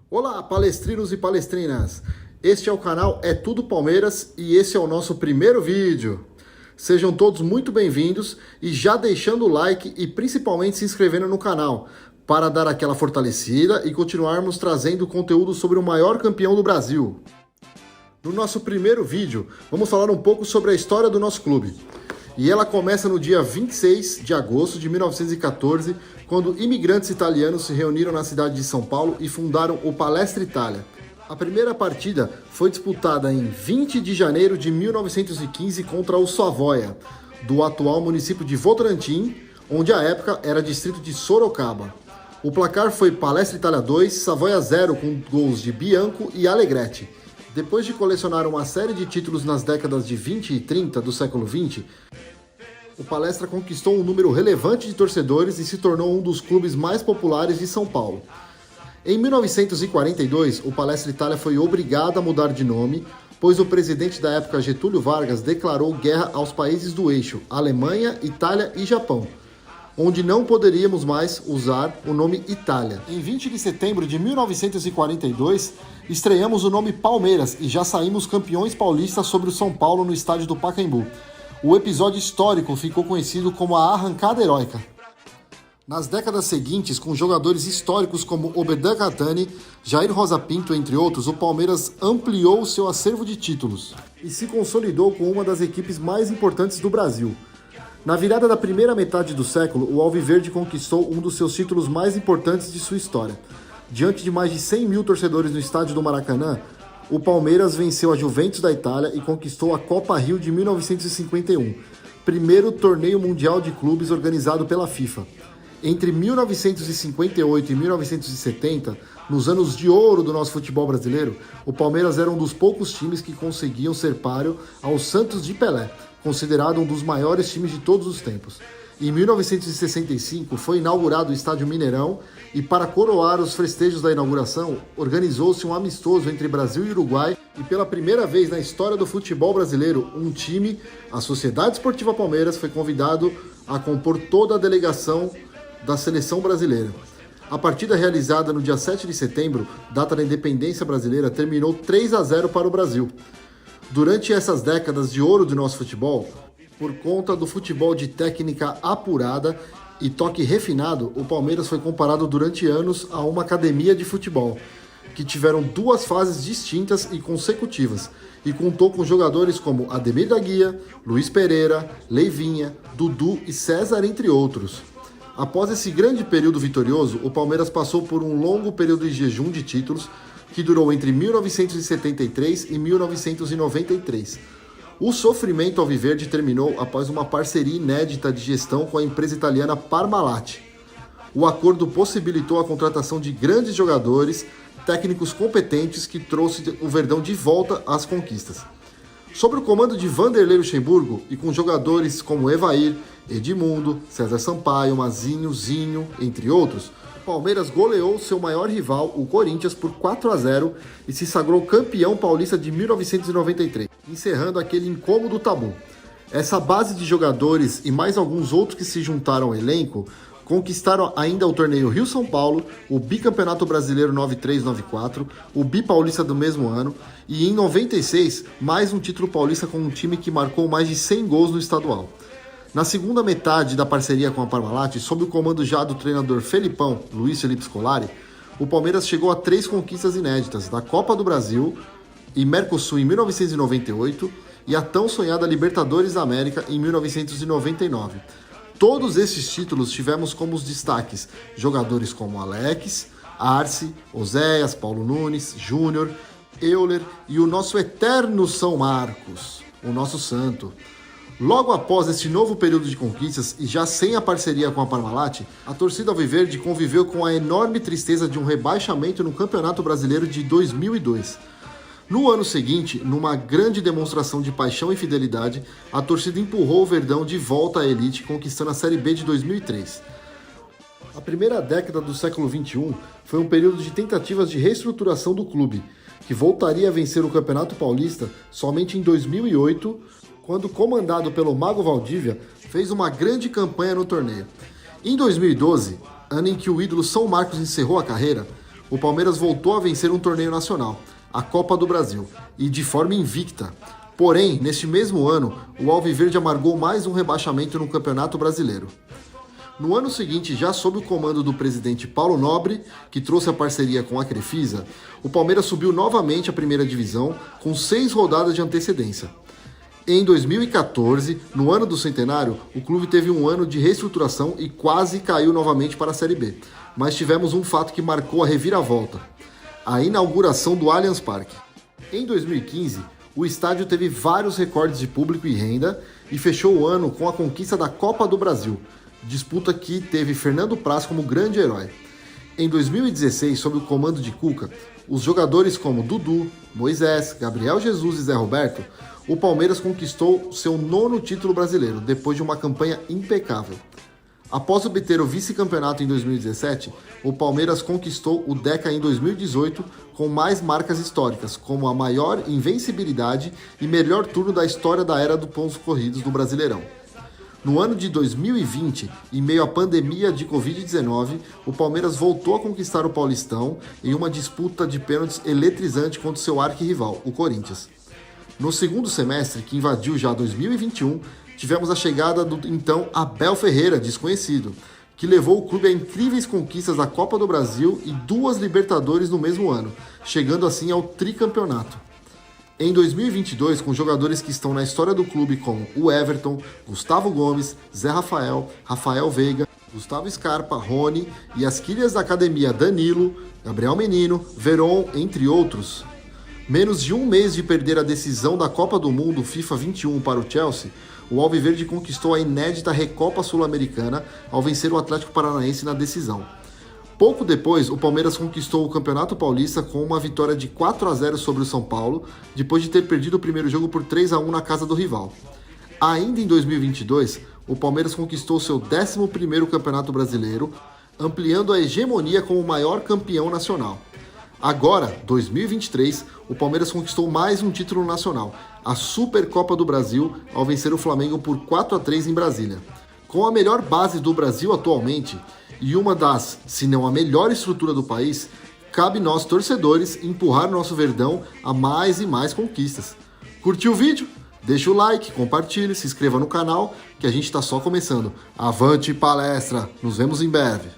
Olá, palestrinos e palestrinas! Este é o canal É Tudo Palmeiras e esse é o nosso primeiro vídeo. Sejam todos muito bem-vindos e já deixando o like e principalmente se inscrevendo no canal para dar aquela fortalecida e continuarmos trazendo conteúdo sobre o maior campeão do Brasil. No nosso primeiro vídeo, vamos falar um pouco sobre a história do nosso clube. E ela começa no dia 26 de agosto de 1914, quando imigrantes italianos se reuniram na cidade de São Paulo e fundaram o Palestra Itália. A primeira partida foi disputada em 20 de janeiro de 1915 contra o Savoia, do atual município de Votorantim, onde à época era distrito de Sorocaba. O placar foi Palestra Itália 2, Savoia 0, com gols de Bianco e Allegretti. Depois de colecionar uma série de títulos nas décadas de 20 e 30 do século XX, o Palestra conquistou um número relevante de torcedores e se tornou um dos clubes mais populares de São Paulo. Em 1942, o Palestra Itália foi obrigado a mudar de nome, pois o presidente da época, Getúlio Vargas, declarou guerra aos países do eixo, Alemanha, Itália e Japão, onde não poderíamos mais usar o nome Itália. Em 20 de setembro de 1942, estreamos o nome Palmeiras e já saímos campeões paulistas sobre o São Paulo no estádio do Pacaembu. O episódio histórico ficou conhecido como a Arrancada Heróica. Nas décadas seguintes, com jogadores históricos como Oberdan Catani, Jair Rosa Pinto, entre outros, o Palmeiras ampliou seu acervo de títulos e se consolidou como uma das equipes mais importantes do Brasil. Na virada da primeira metade do século, o Alviverde conquistou um dos seus títulos mais importantes de sua história. Diante de mais de 100 mil torcedores no estádio do Maracanã, o Palmeiras venceu a Juventus da Itália e conquistou a Copa Rio de 1951, primeiro torneio mundial de clubes organizado pela FIFA. Entre 1958 e 1970, nos anos de ouro do nosso futebol brasileiro, o Palmeiras era um dos poucos times que conseguiam ser páreo ao Santos de Pelé, considerado um dos maiores times de todos os tempos. Em 1965 foi inaugurado o Estádio Mineirão e, para coroar os festejos da inauguração, organizou-se um amistoso entre Brasil e Uruguai e, pela primeira vez na história do futebol brasileiro, um time, a Sociedade Esportiva Palmeiras, foi convidado a compor toda a delegação da seleção brasileira. A partida realizada no dia 7 de setembro, data da independência brasileira, terminou 3-0 para o Brasil. Durante essas décadas de ouro do nosso futebol, por conta do futebol de técnica apurada e toque refinado, o Palmeiras foi comparado durante anos a uma academia de futebol, que tiveram duas fases distintas e consecutivas, e contou com jogadores como Ademir da Guia, Luiz Pereira, Leivinha, Dudu e César, entre outros. Após esse grande período vitorioso, o Palmeiras passou por um longo período de jejum de títulos, que durou entre 1973 e 1993. O sofrimento alviverde terminou após uma parceria inédita de gestão com a empresa italiana Parmalat. O acordo possibilitou a contratação de grandes jogadores, técnicos competentes que trouxe o Verdão de volta às conquistas. Sob o comando de Vanderlei Luxemburgo e com jogadores como Evair, Edmundo, César Sampaio, Mazinho, Zinho, entre outros, o Palmeiras goleou seu maior rival, o Corinthians, por 4-0 e se sagrou campeão paulista de 1993, encerrando aquele incômodo tabu. Essa base de jogadores e mais alguns outros que se juntaram ao elenco conquistaram ainda o torneio Rio-São Paulo, o bicampeonato brasileiro 93-94, o bipaulista do mesmo ano e, em 96, mais um título paulista com um time que marcou mais de 100 gols no estadual. Na segunda metade da parceria com a Parmalat, sob o comando já do treinador Felipão, Luiz Felipe Scolari, o Palmeiras chegou a 3 conquistas inéditas, da Copa do Brasil e Mercosul em 1998 e a tão sonhada Libertadores da América em 1999. Todos esses títulos tivemos como os destaques jogadores como Alex, Arce, Oséias, Paulo Nunes, Júnior, Euler e o nosso eterno São Marcos, o nosso santo. Logo após este novo período de conquistas e já sem a parceria com a Parmalat, a torcida alviverde conviveu com a enorme tristeza de um rebaixamento no Campeonato Brasileiro de 2002. No ano seguinte, numa grande demonstração de paixão e fidelidade, a torcida empurrou o Verdão de volta à elite, conquistando a Série B de 2003. A primeira década do século XXI foi um período de tentativas de reestruturação do clube, que voltaria a vencer o Campeonato Paulista somente em 2008, quando, comandado pelo Mago Valdívia, fez uma grande campanha no torneio. Em 2012, ano em que o ídolo São Marcos encerrou a carreira, o Palmeiras voltou a vencer um torneio nacional, a Copa do Brasil, e de forma invicta. Porém, neste mesmo ano, o Alviverde amargou mais um rebaixamento no Campeonato Brasileiro. No ano seguinte, já sob o comando do presidente Paulo Nobre, que trouxe a parceria com a Crefisa, o Palmeiras subiu novamente à primeira divisão com 6 rodadas de antecedência. Em 2014, no ano do centenário, o clube teve um ano de reestruturação e quase caiu novamente para a Série B. Mas tivemos um fato que marcou a reviravolta: a inauguração do Allianz Parque. Em 2015, o estádio teve vários recordes de público e renda e fechou o ano com a conquista da Copa do Brasil, disputa que teve Fernando Praz como grande herói. Em 2016, sob o comando de Cuca, os jogadores como Dudu, Moisés, Gabriel Jesus e Zé Roberto, o Palmeiras conquistou seu 9º título brasileiro, depois de uma campanha impecável. Após obter o vice-campeonato em 2017, o Palmeiras conquistou o Deca em 2018 com mais marcas históricas, como a maior invencibilidade e melhor turno da história da era dos pontos corridos do Brasileirão. No ano de 2020, em meio à pandemia de Covid-19, o Palmeiras voltou a conquistar o Paulistão em uma disputa de pênaltis eletrizante contra seu arquirrival, o Corinthians. No segundo semestre, que invadiu já 2021, tivemos a chegada do então Abel Ferreira, desconhecido, que levou o clube a incríveis conquistas da Copa do Brasil e 2 Libertadores no mesmo ano, chegando assim ao tricampeonato. Em 2022, com jogadores que estão na história do clube como o Everton, Gustavo Gomes, Zé Rafael, Rafael Veiga, Gustavo Scarpa, Rony e as quilhas da academia Danilo, Gabriel Menino, Veron, entre outros. Menos de um mês de perder a decisão da Copa do Mundo FIFA 21 para o Chelsea, o Alviverde conquistou a inédita Recopa Sul-Americana ao vencer o Atlético Paranaense na decisão. Pouco depois, o Palmeiras conquistou o Campeonato Paulista com uma vitória de 4-0 sobre o São Paulo, depois de ter perdido o primeiro jogo por 3-1 na casa do rival. Ainda em 2022, o Palmeiras conquistou seu 11º Campeonato Brasileiro, ampliando a hegemonia como o maior campeão nacional. Agora, 2023, o Palmeiras conquistou mais um título nacional, a Supercopa do Brasil, ao vencer o Flamengo por 4-3 em Brasília. Com a melhor base do Brasil atualmente, e uma das, se não a melhor estrutura do país, cabe nós, torcedores, empurrar nosso Verdão a mais e mais conquistas. Curtiu o vídeo? Deixa o like, compartilhe, se inscreva no canal, que a gente está só começando. Avante palestra! Nos vemos em breve!